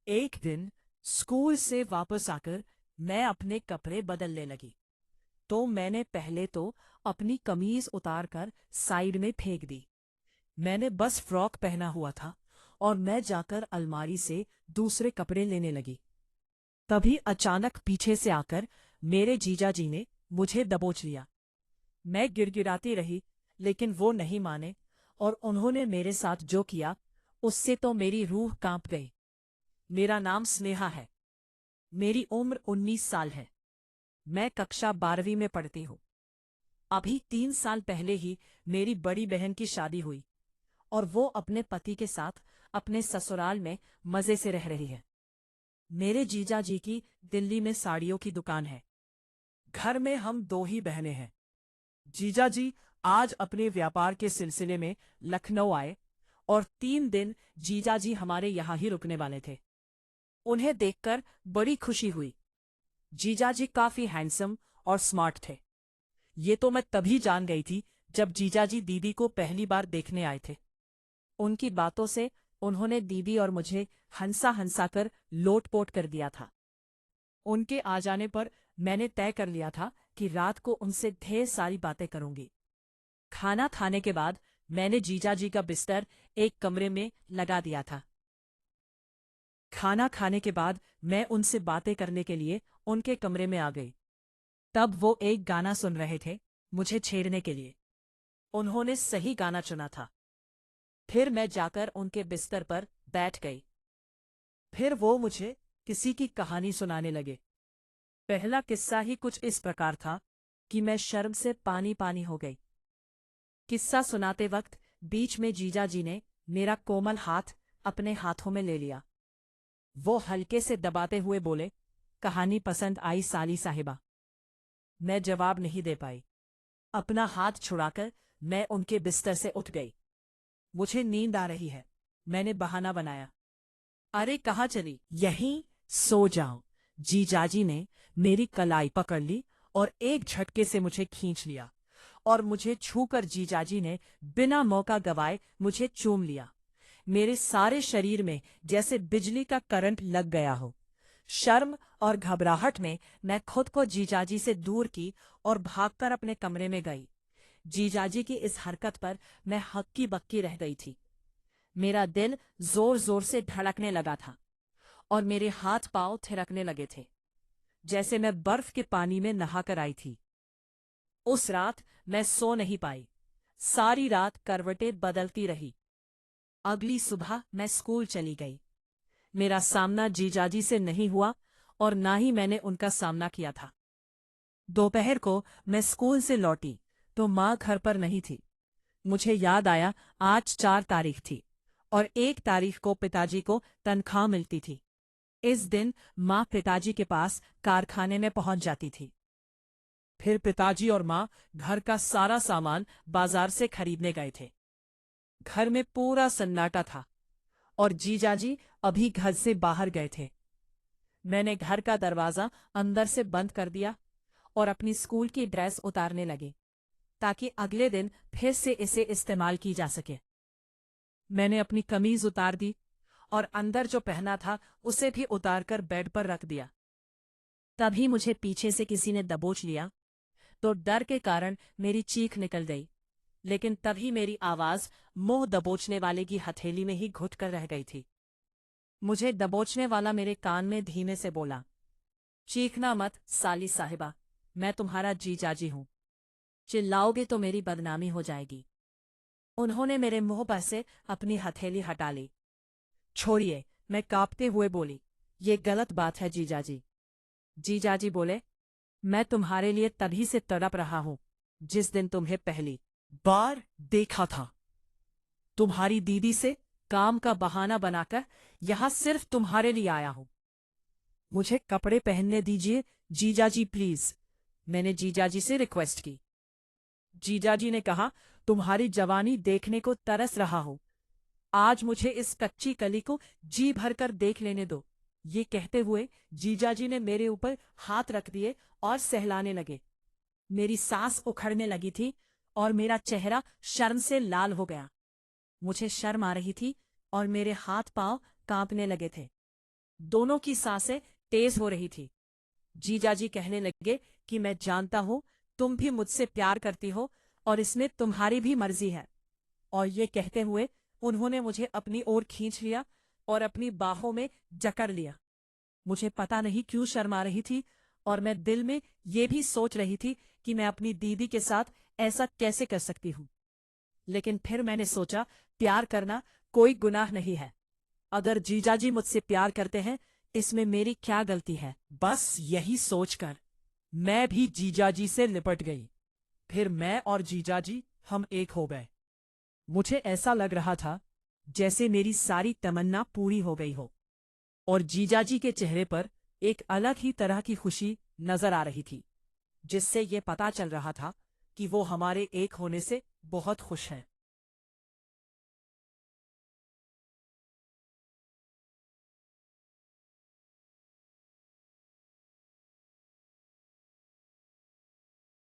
एक दिन स्कूल से वापस आकर मैं अपने कपड़े बदलने लगी तो मैंने पहले तो अपनी कमीज उतारकर साइड में फेंक दी। मैंने बस फ्रॉक पहना हुआ था और मैं जाकर अलमारी से दूसरे कपड़े लेने लगी। तभी अचानक पीछे से आकर मेरे जीजा जी ने मुझे दबोच लिया। मैं गिड़गिड़ाती रही लेकिन वो नहीं माने और उन्होंने मेरे साथ जो किया उससे तो मेरी रूह कांप गई। मेरा नाम स्नेहा है। मेरी उम्र 19 साल है। मैं कक्षा 12वीं में पढ़ती हूँ। अभी 3 साल पहले ही मेरी बड़ी बहन की शादी हुई और वो अपने पति के साथ अपने ससुराल में मजे से रह रही है। मेरे जीजा जी की दिल्ली में साड़ियों की दुकान है। घर में हम दो ही बहनें हैं। जीजा जी आज अपने व्यापार के सिलसिले में लखनऊ आए और 3 दिन जीजा जी हमारे यहाँ ही रुकने वाले थे। उन्हें देखकर बड़ी खुशी हुई। जीजा जी काफी हैंडसम और स्मार्ट थे। ये तो मैं तभी जान गई थी जब जीजा जी दीदी को पहली बार देखने आए थे। उनकी बातों से उन्होंने दीदी और मुझे हंसा हंसा कर लोटपोट कर दिया था। उनके आ जाने पर मैंने तय कर लिया था कि रात को उनसे ढेर सारी बातें करूंगी। खाना खाने के बाद मैंने जीजा जी का बिस्तर एक कमरे में लगा दिया था। खाना खाने के बाद मैं उनसे बातें करने के लिए उनके कमरे में आ गई। तब वो एक गाना सुन रहे थे मुझे छेड़ने के लिए। उन्होंने सही गाना चुना था। फिर मैं जाकर उनके बिस्तर पर बैठ गई। फिर वो मुझे किसी की कहानी सुनाने लगे। पहला किस्सा ही कुछ इस प्रकार था कि मैं शर्म से पानी पानी हो गई। किस्सा सुनाते वक्त बीच में जीजा जी ने मेरा कोमल हाथ अपने हाथों में ले लिया। वो हल्के से दबाते हुए बोले, कहानी पसंद आई साली साहिबा। मैं जवाब नहीं दे पाई। अपना हाथ छुड़ाकर मैं उनके बिस्तर से उठ गई। मुझे नींद आ रही है। मैंने बहाना बनाया, अरे कहाँ चली? यहीं सो जाओ। जीजाजी ने मेरी कलाई पकड़ ली और एक झटके से मुझे खींच लिया और मुझे छूकर जीजाजी ने बिना मौका गवाए मुझे चूम लिया। मेरे सारे शरीर में जैसे बिजली का करंट लग गया हो। शर्म और घबराहट में मैं खुद को जीजाजी से दूर की और भागकर अपने कमरे में गई। जीजाजी की इस हरकत पर मैं हक्की बक्की रह गई थी। मेरा दिल जोर जोर से धड़कने लगा था और मेरे हाथ पांव थिरकने लगे थे, जैसे मैं बर्फ के पानी में नहाकर आई थी। उस रात मैं सो नहीं पाई। सारी रात करवटें बदलती रही। अगली सुबह मैं स्कूल चली गई। मेरा सामना जीजाजी से नहीं हुआ और ना ही मैंने उनका सामना किया था। दोपहर को मैं स्कूल से लौटी तो माँ घर पर नहीं थी। मुझे याद आया आज 4 तारीख थी और 1 तारीख को पिताजी को तनख्वाह मिलती थी। इस दिन माँ पिताजी के पास कारखाने में पहुंच जाती थी। फिर पिताजी और माँ घर का सारा सामान बाजार से खरीदने गए थे। घर में पूरा सन्नाटा था और जीजाजी अभी घर से बाहर गए थे। मैंने घर का दरवाजा अंदर से बंद कर दिया और अपनी स्कूल की ड्रेस उतारने लगी ताकि अगले दिन फिर से इसे इस्तेमाल की जा सके। मैंने अपनी कमीज उतार दी और अंदर जो पहना था उसे भी उतारकर बेड पर रख दिया। तभी मुझे पीछे से किसी ने दबोच लिया तो डर के कारण मेरी चीख निकल गई, लेकिन तभी मेरी आवाज मुंह दबोचने वाले की हथेली में ही घुट कर रह गई थी। मुझे दबोचने वाला मेरे कान में धीमे से बोला, चीखना मत साली साहिबा, मैं तुम्हारा जीजाजी हूं। चिल्लाओगे तो मेरी बदनामी हो जाएगी। उन्होंने मेरे मुंह पर से अपनी हथेली हटा ली। छोड़िए, मैं कांपते हुए बोली, ये गलत बात है जीजाजी। जीजाजी बोले, मैं तुम्हारे लिए तभी से तड़प रहा हूं जिस दिन तुम्हें पहली बार देखा था। तुम्हारी दीदी से काम का बहाना बनाकर यहां सिर्फ तुम्हारे लिए आया हूं। मुझे कपड़े पहनने दीजिए जीजाजी प्लीज, मैंने जीजाजी से रिक्वेस्ट की। जीजाजी ने कहा, तुम्हारी जवानी देखने को तरस रहा हूं। आज मुझे इस कच्ची कली को जी भरकर देख लेने दो। ये कहते हुए जीजाजी ने मेरे ऊपर हाथ रख दिए और सहलाने लगे। मेरी सांस उखड़ने लगी थी और मेरा चेहरा शर्म से लाल हो गया। मुझे शर्म आ रही थी और मेरे हाथ पांव कांपने लगे थे। दोनों की सांसें तेज हो रही थी। जीजाजी कहने लगे कि मैं जानता हूं तुम भी मुझसे प्यार करती हो और इसमें तुम्हारी भी मर्जी है। और ये कहते हुए उन्होंने मुझे अपनी ओर खींच लिया और अपनी बाहों में जकड़ लिया। मुझे पता नहीं क्यों शर्म आ रही थी और मैं दिल में ये भी सोच रही थी कि मैं अपनी दीदी के साथ ऐसा कैसे कर सकती हूँ। लेकिन फिर मैंने सोचा, प्यार करना कोई गुनाह नहीं है। अगर जीजाजी मुझसे प्यार करते हैं, इसमें मेरी क्या गलती है। बस यही सोचकर मैं भी जीजाजी से लिपट गई। फिर मैं और जीजाजी हम एक हो गए। मुझे ऐसा लग रहा था जैसे मेरी सारी तमन्ना पूरी हो गई हो और जीजाजी के चेहरे पर एक अलग ही तरह की खुशी नजर आ रही थी, जिससे ये पता चल रहा था कि वो हमारे एक होने से बहुत खुश हैं।